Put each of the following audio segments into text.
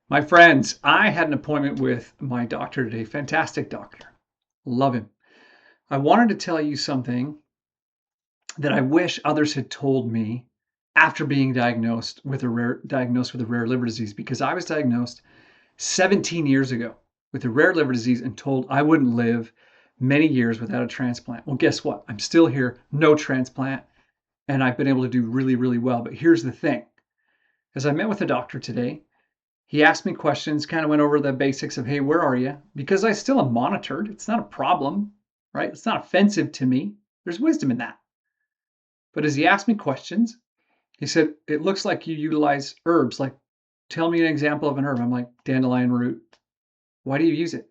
My friends, I had an appointment with my doctor today. Fantastic doctor. Love him. I wanted to tell you something that I wish others had told me after being diagnosed with a rare liver disease, because I was diagnosed 17 years ago with a rare liver disease and told I wouldn't live many years without a transplant. Well, guess what? I'm still here, no transplant, and I've been able to do really, really well. But here's the thing. As I met with the doctor today, he asked me questions, kind of went over the basics of, hey, where are you? Because I still am monitored. It's not a problem, right? It's not offensive to me. There's wisdom in that. But as he asked me questions, he said, it looks like you utilize herbs. Like, tell me an example of an herb. I'm like, dandelion root. Why do you use it?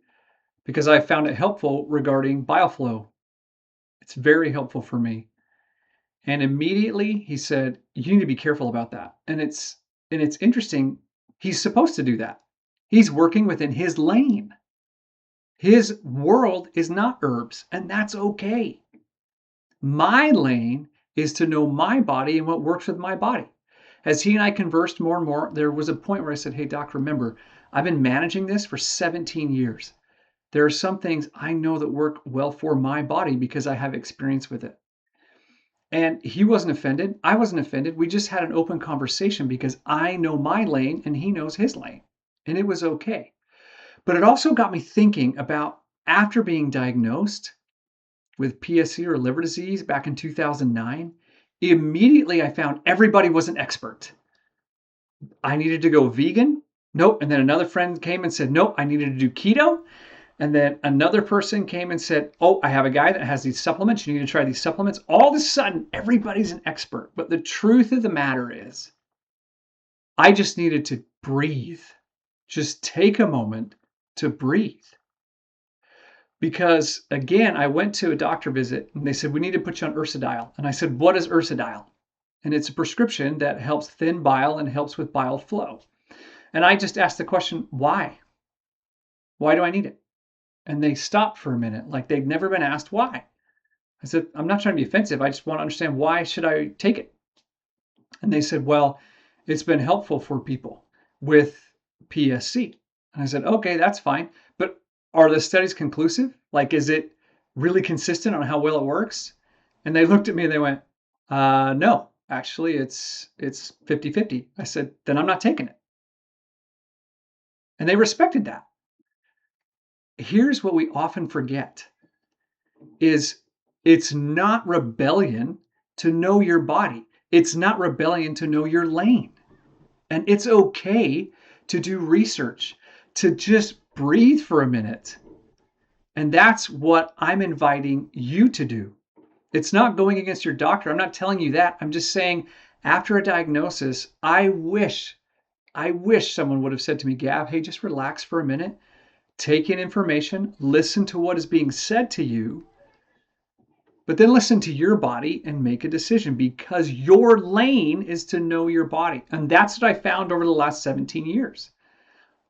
Because I found it helpful regarding bile flow. It's very helpful for me. And immediately he said, you need to be careful about that. And it's interesting. He's supposed to do that. He's working within his lane. His world is not herbs, and that's okay. My lane is to know my body and what works with my body. As he and I conversed more and more, there was a point where I said, hey, doc, remember, I've been managing this for 17 years. There are some things I know that work well for my body because I have experience with it. And he wasn't offended. I wasn't offended. We just had an open conversation because I know my lane and he knows his lane. And it was okay. But it also got me thinking about after being diagnosed with PSC or liver disease back in 2009, immediately I found everybody was an expert. I needed to go vegan. Nope. And then another friend came and said, nope, I needed to do keto. And then another person came and said, oh, I have a guy that has these supplements. You need to try these supplements. All of a sudden, everybody's an expert. But the truth of the matter is, I just needed to breathe. Just take a moment to breathe. Because again, I went to a doctor visit and they said, we need to put you on Ursidile. And I said, what is Ursidile? And it's a prescription that helps thin bile and helps with bile flow. And I just asked the question, why? Why do I need it? And they stopped for a minute, like they'd never been asked why. I said, I'm not trying to be offensive. I just want to understand, why should I take it? And they said, well, it's been helpful for people with PSC. And I said, okay, that's fine. But are the studies conclusive? Like, is it really consistent on how well it works? And they looked at me and they went, no, actually it's 50-50. I said, then I'm not taking it. And they respected that. Here's what we often forget is it's not rebellion to know your body. It's not rebellion to know your lane. And it's okay to do research, to just breathe for a minute. And that's what I'm inviting you to do. It's not going against your doctor. I'm not telling you that. I'm just saying after a diagnosis, I wish someone would have said to me, Gav, hey, just relax for a minute. Take in information, listen to what is being said to you, but then listen to your body and make a decision, because your lane is to know your body. And that's what I found over the last 17 years.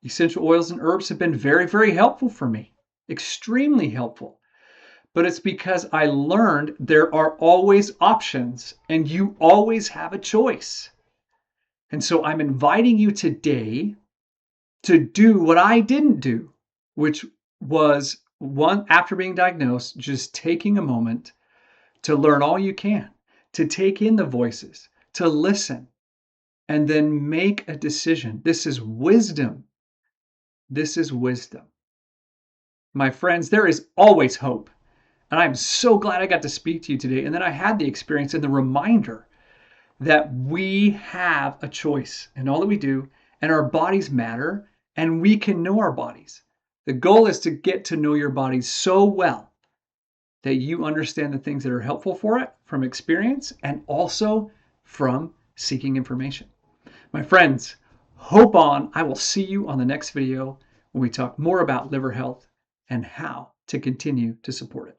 Essential oils and herbs have been very, very helpful for me, extremely helpful. But it's because I learned there are always options and you always have a choice. And so I'm inviting you today to do what I didn't do, which was one, after being diagnosed, just taking a moment to learn all you can, to take in the voices, to listen, and then make a decision. This is wisdom. This is wisdom. My friends, there is always hope. And I'm so glad I got to speak to you today. And then I had the experience and the reminder that we have a choice in all that we do, and our bodies matter, and we can know our bodies. The goal is to get to know your body so well that you understand the things that are helpful for it from experience and also from seeking information. My friends, hope on. I will see you on the next video when we talk more about liver health and how to continue to support it.